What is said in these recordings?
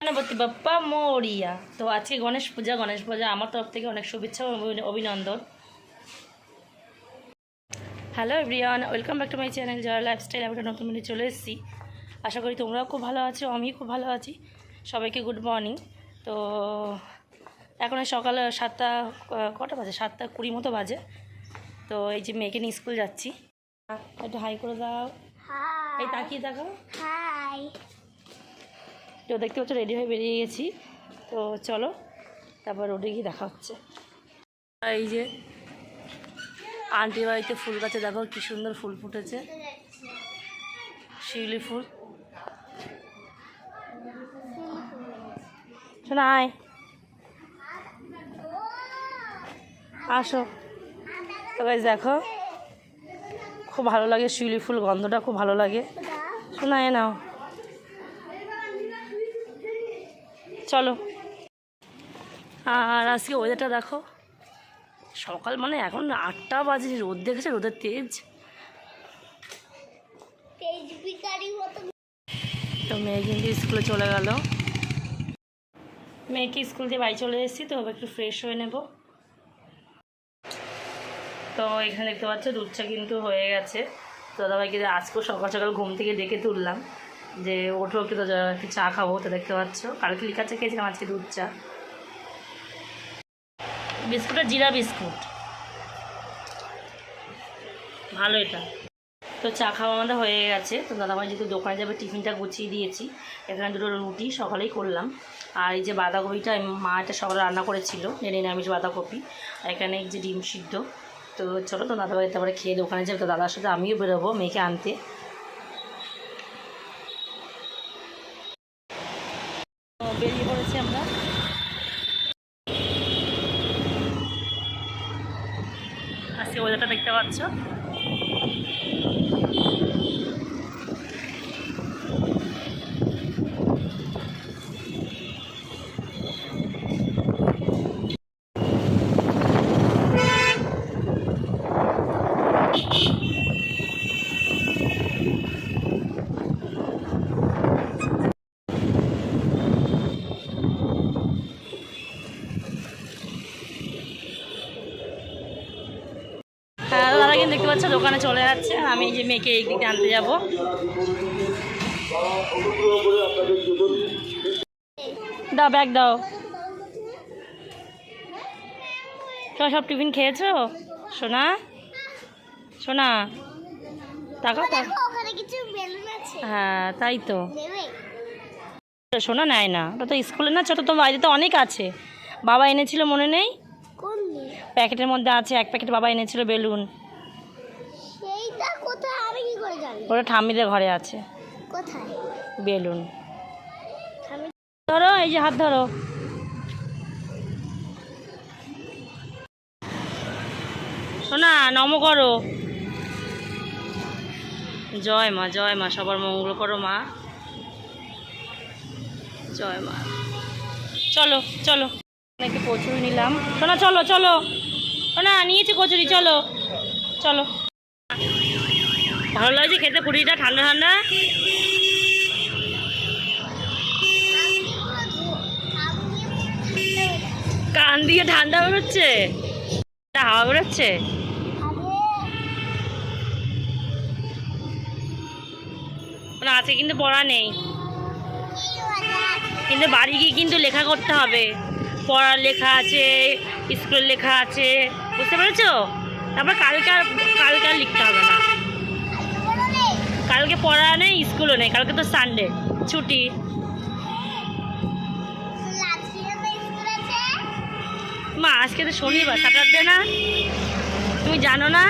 গণপতি বাপ্পা মরিয়া। তো আজকে গণেশ পূজা আমার তরফ থেকে অনেক শুভেচ্ছা ও অভিনন্দন। Hello everyone, welcome back to my channel Jaya lifestyle. আমরা নতুন মিলে চলে এসেছি। আশা করি তোমরাও খুব ভালো আছো, আমিও খুব ভালো আছি। সবাইকে গুড মর্নিং। তো এখন সকাল 7টা, কটা বাজে? 7:20 মতো বাজে। তো এই যে মেয়েকে নিয়ে স্কুল যাচ্ছি। একটু হাই করে দাও। এই তাকিয়ে দেখো। হাই। তো দেখতে পাচ্ছ রেডি হয়ে বেরিয়ে গেছি। তো চলো তারপর রোডে গিয়ে দেখা হচ্ছে। এই যে আন্টি বাড়িতে ফুল গাছে দেখো কি সুন্দর ফুল ফুটেছে, শিউলি ফুল। শোনা আয়, আসো। তো গাইস দেখো খুব ভালো লাগে শিউলি ফুল, গন্ধটা খুব ভালো লাগে। শোনা এ নাও, চলো। আর আজকে ওয়েদারটা দেখো, সকাল মানে এখন 8টা বাজে, রোদ দেখেছে, রোদের তেজ। তো মেয়ে কিন্তু স্কুলে চলে গেল। মেয়েকে স্কুল দিয়ে বাড়ি চলে এসেছি। তো একটু ফ্রেশ হয়ে নেব। তো এখানে দেখতে পাচ্ছ দুধ চা কিন্তু হয়ে গেছে। তো দাদাভাইকে আজকেও সকাল সকাল ঘুম থেকে ডেকে তুললাম যে ওঠো একটু, তো একটু চা খাবো। তো দেখতে পাচ্ছ কালকে লিকার চা খেয়েছিলাম, আজকে দুধ চা। বিস্কুটটা জিরা বিস্কুট, ভালো এটা। তো চা খাওয়া আমাদের হয়ে গেছে। তো দাদাভাই যেহেতু দোকানে যাবে টিফিনটা গুছিয়ে দিয়েছি। এখানে দুটো রুটি সকালেই করলাম। আর এই যে বাঁধাকপিটা মা এটা সকালে রান্না করেছিল, নিরামিষ বাঁধাকপি। আর এখানে এই যে ডিম সিদ্ধ। তো চলো তো দাদাভাই তারপরে খেয়ে দোকানে যাবে। তো দাদার সাথে আমিও বেরোবো মেয়েকে আনতে। বেরিয়ে পড়েছি আমরা। আজকে ওয়েদারটা দেখতে পাচ্ছ। দাদা কিন্তু দেখতে পাচ্ছ দোকানে চলে যাচ্ছে। আমি এই যে মেয়েকে এই দিকে আনতে যাবো। দাও ব্যাগ দাও। তোমার সব টিফিন খেয়েছো সোনা? সোনা টাকা, হ্যাঁ তাই তো। সোনা নেয় না, ওটা তো স্কুলে না, ছোটো তো বাড়িতে তো অনেক আছে। বাবা এনেছিল মনে নেই? প্যাকেটের মধ্যে আছে, এক প্যাকেট বাবা এনেছিল বেলুন। ওটা ঠাম্মিদের ঘরে আছে বেলুন। ধরো, এই যে হাত ধরো। শোনা নম করো। জয় মা, জয় মা, সবার মঙ্গল করো মা। জয় মা। চলো চলো, একটু কচুরি নিলাম। শোনা চলো চলো, শোনা নিয়েছি কচুরি, চলো চলো। ভালো লাগছে খেতে পুরিটা, ঠান্ডা ঠান্ডা। কান দিয়ে ঠান্ডা বেরোচ্ছে, হাওয়া বেরোচ্ছে। আজকে কিন্তু পড়া নেই, কিন্তু বাড়ি গিয়ে কিন্তু লেখা করতে হবে। পড়ার লেখা আছে, স্কুলের লেখা আছে, বুঝতে পেরেছো? তারপর কালকে আর লিখতে হবে না। কালকে পড়া নেই, স্কুলও নেই, কালকে তো সানডে ছুটি। মা আজকে তো শনিবার, স্যাটারডে না? তুমি জানো না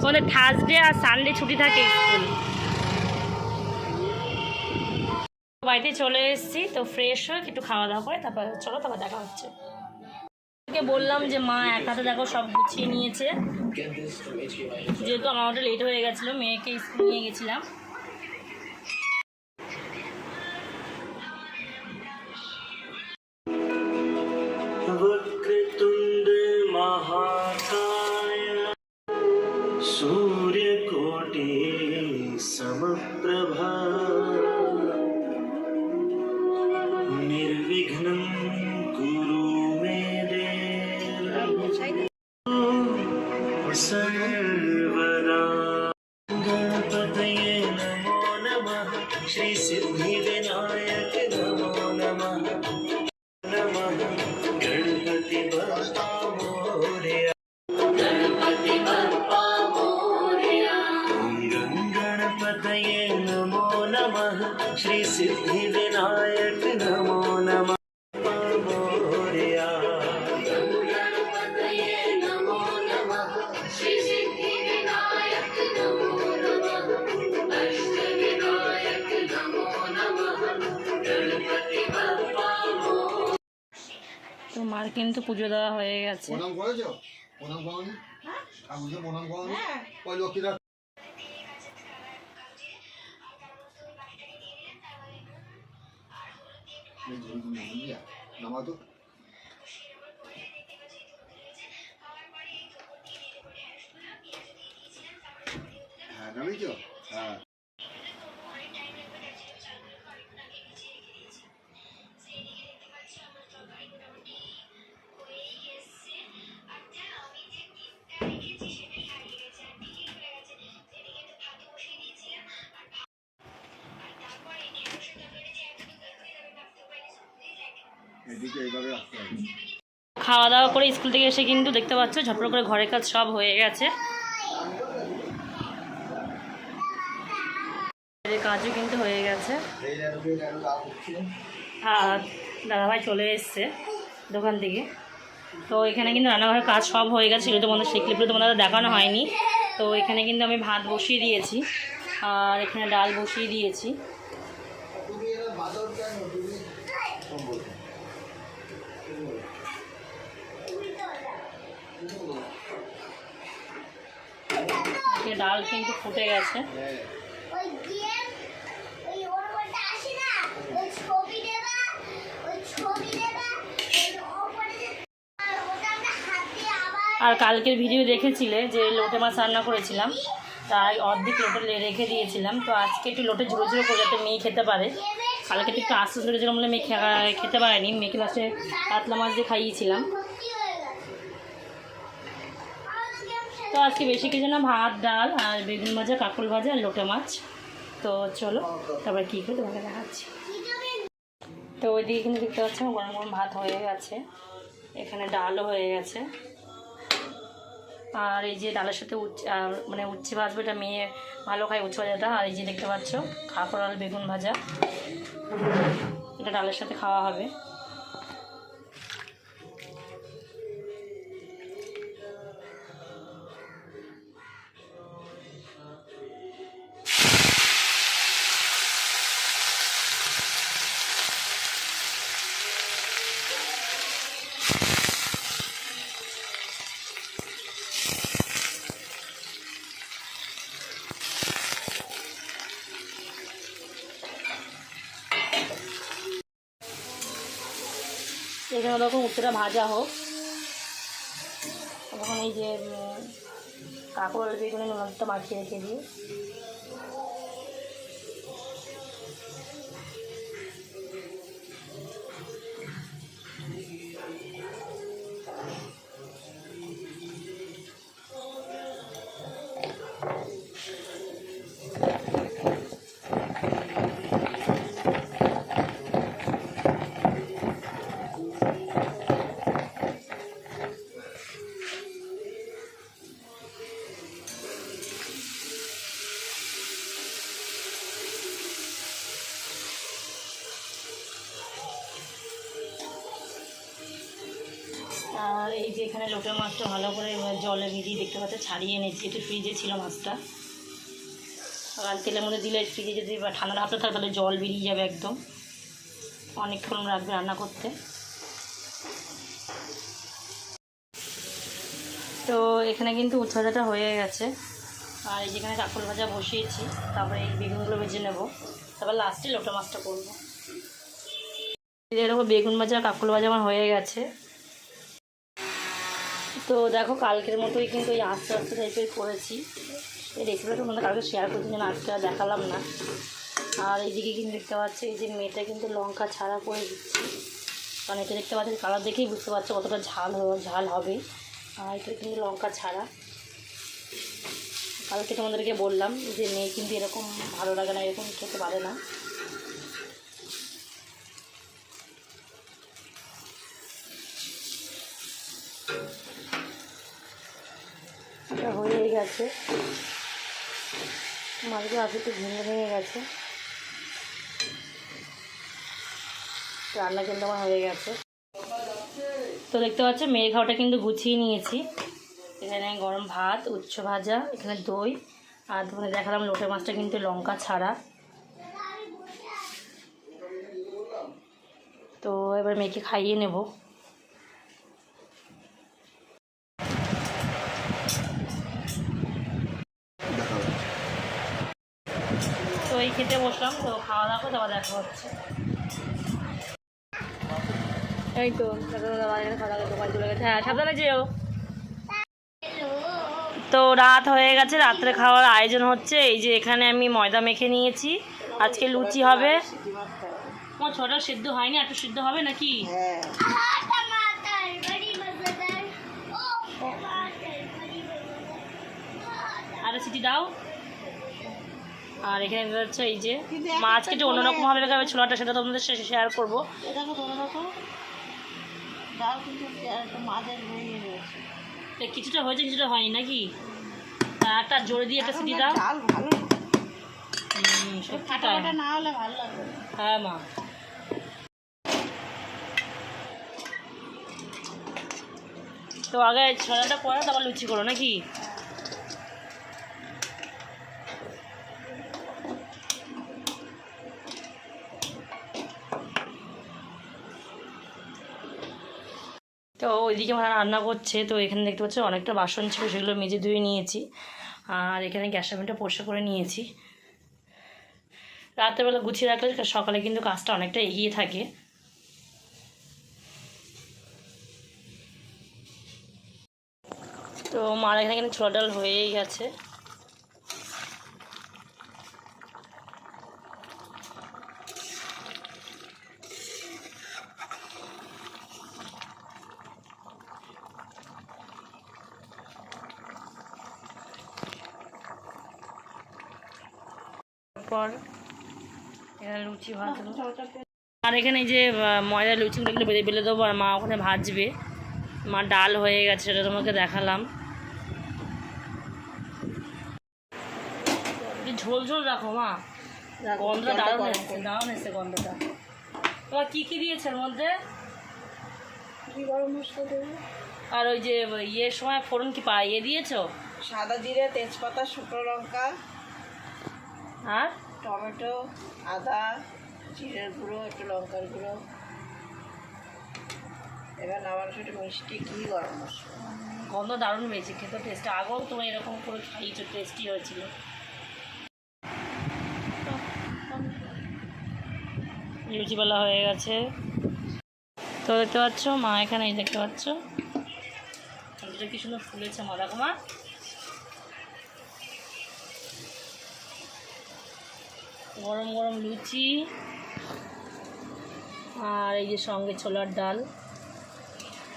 তোমাদের থার্সডে আর সানডে ছুটি থাকে স্কুল। বাড়িতে চলে এসেছি। তো ফ্রেশ হয়ে একটু খাওয়া দাওয়া করে তারপর চলো, তারপর দেখা হচ্ছে। বললাম যে মা এক হাতে দেখো সব গুছিয়ে নিয়েছে, যেহেতু আমার ওটা লেট হয়ে গেছিলো, মেয়েকে স্কুল নিয়ে গেছিলাম। वक्रतुंड महाकाय सूर्यकोटि समप्रभा निर्विघ्नं कुरु मे देव सर्वदा। गणपतये नमो नमः, श्री सिद्धिविनायक नमो नमः। नमः गणपति बप्पा मोरया, गणपति बप्पा मोरया। ॐ गणपतये नमो नमः, श्री सिद्धिविनायक नमो नमः। मोरया गणपतये नमो नमः, श्री सिद्धिविनायक नमो नमः। अष्टविनायक नमो नमः, गणपति बप्पा मोरया। তো মার কিন্তু পুজো দেওয়া হয়ে গেছে। প্রণাম করেছো? প্রণাম করনি? ঠাকুরকে প্রণাম করনি? ওই লক্ষ্মীরা নামাতো। হ্যাঁ নামিয়েছো? হ্যাঁ। এদিকে এইভাবে আসতে হবে। খাওয়া দাওয়া করে স্কুল থেকে এসে কিন্তু দেখতে পাচ্ছ ঝটপট করে ঘরের কাজ সব হয়ে গেছে। কাজও কিন্তু হয়ে গেছে। আর দাদাভাই চলে এসছে দোকান থেকে। তো এখানে কিন্তু রান্নাঘরের কাজ সব হয়ে গেছে, সেগুলো তোমাদের সেই ক্লিপগুলো তোমাদের দেখানো হয়নি। তো এখানে কিন্তু আমি ভাত বসিয়ে দিয়েছি আর এখানে ডাল বসিয়ে দিয়েছি। ডাল কিন্তু ফুটে গেছে। আর কালকের ভিডিও দেখেছিলে যে লোটে মাছ রান্না করেছিলাম, তাই অর্ধেক লোটে রেখে দিয়েছিলাম। তো আজকে একটু লোটে ঝুড়ো ঝুড়ো করে যাতে মেয়ে খেতে পারে। কালকে একটু আস্তে ধরেছিলাম বলে মেয়ে খেতে পারেনি। মেয়েকে লাস্টে কাতলা মাছ দিয়ে খাইয়েছিলাম। তো আজকে বেশি কিছু না, ভাত ডাল আর বেগুন ভাজা, কাঁকরোল ভাজা আর লোটে মাছ। তো চলো তারপর কী করে তোমাকে দেখাচ্ছি। তো ওইদিকে কিন্তু দেখতে পাচ্ছি গরম গরম ভাত হয়ে গেছে, এখানে ডালও হয়ে গেছে। আর এই যে ডালের সাথে মানে উচ্ছে ভাজবে, এটা মেয়ে ভালো খায় উচ্ছে ভাজাটা। আর এই যে দেখতে পাচ্ছ কাঁকরোল আর বেগুন ভাজা, এটা ডালের সাথে খাওয়া হবে। এখানে তখন উচ্ছেটা ভাজা হোক, তখন এই যে কাঁকরোল বেগুনের নুনটা মাখিয়ে রেখে দিই। আর এই যে এখানে লোটে মাছটা ভালো করে জলে ভিজিয়ে দেখতে পাচ্ছে ছাড়িয়ে এনেছি, একটু ফ্রিজে ছিল মাছটা। আর তেলের মধ্যে দিলে ফ্রিজে যদি ঠান্ডা হাতে থাকে তাহলে জল বেরিয়ে যাবে একদম, অনেকক্ষণ রাখবে রান্না করতে। তো এখানে কিন্তু উচ্ছে ভাজাটা হয়ে গেছে। আর এই যেখানে কাঁকরোল ভাজা বসিয়েছি, তারপরে এই বেগুনগুলো ভেজে নেব, তারপর লাস্টে লোটে মাছটা করবো। এরকম বেগুন ভাজা কাঁকরোল ভাজা আমার হয়ে গেছে। তো দেখো কালকের মতোই কিন্তু এই আস্তে আস্তে টাইপের করেছি। এই রেসিপিটা তোমাদের কালকে শেয়ার করছি যেন আজকে দেখালাম না। আর এইদিকে কিন্তু দেখতে পাচ্ছি এই যে মেয়েটা কিন্তু লঙ্কা ছাড়া করে দিচ্ছি। কারণ এটা দেখতে পাচ্ছি কালার দেখেই বুঝতে পারছো কতটা ঝাল হবে। আর এটা কিন্তু লঙ্কা ছাড়া। কালকে তোমাদেরকে বললাম যে মেয়ে কিন্তু এরকম ভালো লাগে না, এরকম খেতে পারে না। এটা হয়ে গেছে, মাছগুলো আজকে একটু ভেঙে গেছে। রান্না কিন্তু আমার হয়ে গেছে। তো দেখতে পাচ্ছ মেয়ের খাওয়াটা কিন্তু গুছিয়ে নিয়েছি। এখানে গরম ভাত, উচ্ছে ভাজা, এখানে দই, আর তোমাদের দেখালাম লোটে মাছটা কিন্তু লঙ্কা ছাড়া। তো এবার মেয়েকে খাইয়ে নেব। তো এই খেতে বসলাম, তো খাওয়া দাওয়া করে আবার দেখা হচ্ছে। এই তো দোকান চলে গেছে। হ্যাঁ, সাবধানে যেও। তো রাত হয়ে গেছে, রাত্রে খাওয়ার আয়োজন হচ্ছে। এই যে এখানে আমি ময়দা মেখে নিয়েছি, আজকে লুচি হবে। আমার ছোটা সিদ্ধ হয়নি, একটু সিদ্ধ হবে নাকি? আরে সিটি দাও। আর এখানে হচ্ছে এই যে মাছ কেটে অন্যরকম ভাবে দেখাবে ছোলাটা, সেটা তোমাদের শেষে শেয়ার করবো। কিছুটা হয়েছে, কিছুটা হয়নি নাকি? একটা জোরে দিয়ে একটা সিটি দাও। সত্যি তাই, হ্যাঁ মা। তো আগে ছোলাটা পরে তারপর লুচি করো নাকি? তো ওইদিকে আমার রান্না করছে। তো এখানে দেখতে পাচ্ছি অনেকটা বাসন ছিল, সেগুলো মেজে ধুয়ে নিয়েছি। আর এখানে গ্যাস ওভেনটা পরিষ্কার করে নিয়েছি। রাত্রেবেলা গুছিয়ে রাখলে সকালে কিন্তু কাজটা অনেকটা এগিয়ে থাকে। তো মার এখানে ছোলা ডাল হয়েই গেছে। পর এখানে লুচি ভাজবো। আর এখানে যে ময়দা লুচিগুলো এগুলো বেলে দেবো, আর মা ওখানে ভাজবে। মা ডাল হয়ে গেছে, সেটা তোমাকে দেখালাম। ঝোল ঝোল রাখো মা, গন্ধটা দারুণ এসছে, দারুণ এসছে গন্ধটা। তোমার কী কী দিয়েছে এর মধ্যে? গরম মশলা দেবো। আর ওই যে ইয়ের সময় ফোড়ন কি ইয়ে দিয়েছো? সাদা জিরে, তেজপাতা, শুকনো লঙ্কা, আর টমেটো, আদা, জিরের গুঁড়ো, একটু লঙ্কার গুঁড়ো। এবার নামানো একটু মিষ্টি ঘি, গরম মশলা। গন্ধ দারুণ হয়েছে, খেতে টেস্ট। আগেও তোমার এরকম করে খাইয়েছো, টেস্টি হয়েছিল। লুচিবেলা হয়ে গেছে। তো দেখতে পাচ্ছ মা এখানে, এই দেখতে পাচ্ছ এটা কি সুন্দর ফুলেছে। মা দেখো মা, গরম গরম লুচি, আর এই যে সঙ্গে ছোলার ডাল।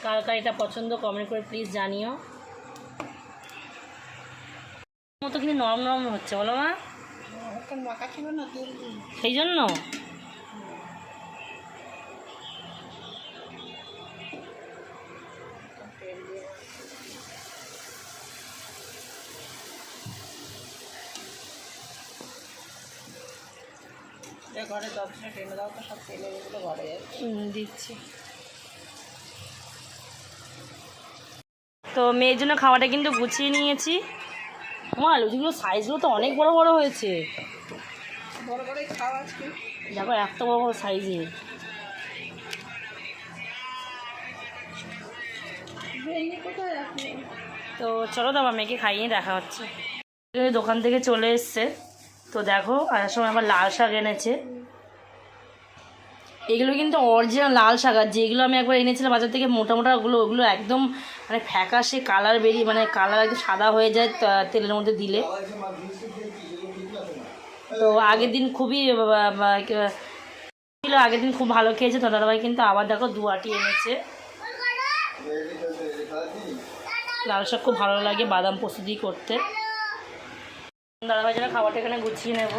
কার কার এটা পছন্দ কমেন্ট করে প্লিজ জানিও। মতো কিন্তু নরম নরম হচ্ছে, বলো মা? মাখা ছিল না তেল, সেই জন্য ঘরে 10 মিনিট টেনে দাও তো, সব তেলের এগুলো ঘরে দিচ্ছি। তো মেয়ের জন্য খাওয়াটা কিন্তু গুছিয়ে নিয়েছি। মা লুচিগুলো সাইজগুলো তো অনেক বড় বড় হয়েছে। বড় বড়ই খাও আজকে, দেখো এত বড় বড় সাইজে। কোথায় রাখলে? তো চলো তো আমার মেয়েকে খাইয়ে দেখা হচ্ছে। দোকান থেকে চলে এসছে। তো দেখো আসার সময় আবার লাল শাক এনেছে। এগুলো কিন্তু অরিজিনাল লাল শাক, আর যেগুলো আমি একবার এনেছিলাম বাজার থেকে মোটা মোটা ওগুলো একদম মানে ফ্যাকাশে কালার বেরিয়ে, মানে কালার একদম সাদা হয়ে যায় তেলের মধ্যে দিলে। তো আগের দিন খুবই ছিল আগের দিন খুব ভালো খেয়েছে, তো দাদাভাই কিন্তু আবার দেখো 2 আটি এনেছে। লাল শাক খুব ভালো লাগে বাদাম পোস্ত দিয়ে করতে। দাদাভাই জন্য খাবারটা এখানে গুছিয়ে নেব।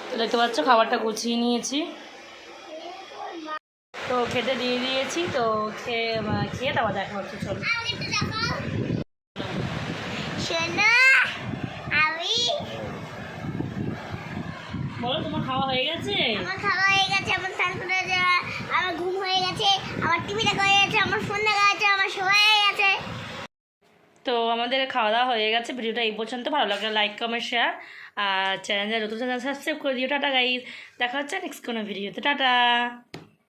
তো দেখতে পাচ্ছ খাবারটা গুছিয়ে নিয়েছি, তো খেতে দিয়ে দিয়েছি। তো খেয়ে তারপর দেখা হচ্ছে। চলো বলো, তোমার খাওয়া হয়ে গেছে? আমার খাওয়া হয়ে গেছে, আমার স্নান করে যাওয়া, আমার ঘুম হয়ে গেছে, আমার টিভি দেখা হয়ে গেছে, আমার ফোন দেখা হয়েছে, আমার শোয়া হয়ে গেছে। তো আমাদের খাওয়া দাওয়া হয়ে গেছে। ভিডিওটা এই পর্যন্ত। ভালো লাগলে লাইক কমেন্ট শেয়ার, আর চ্যানেল নতুন চ্যানেল সাবস্ক্রাইব করে দিও। টাটা গাইস, দেখা হচ্ছে নেক্সট কোনো ভিডিওতে। টাটা।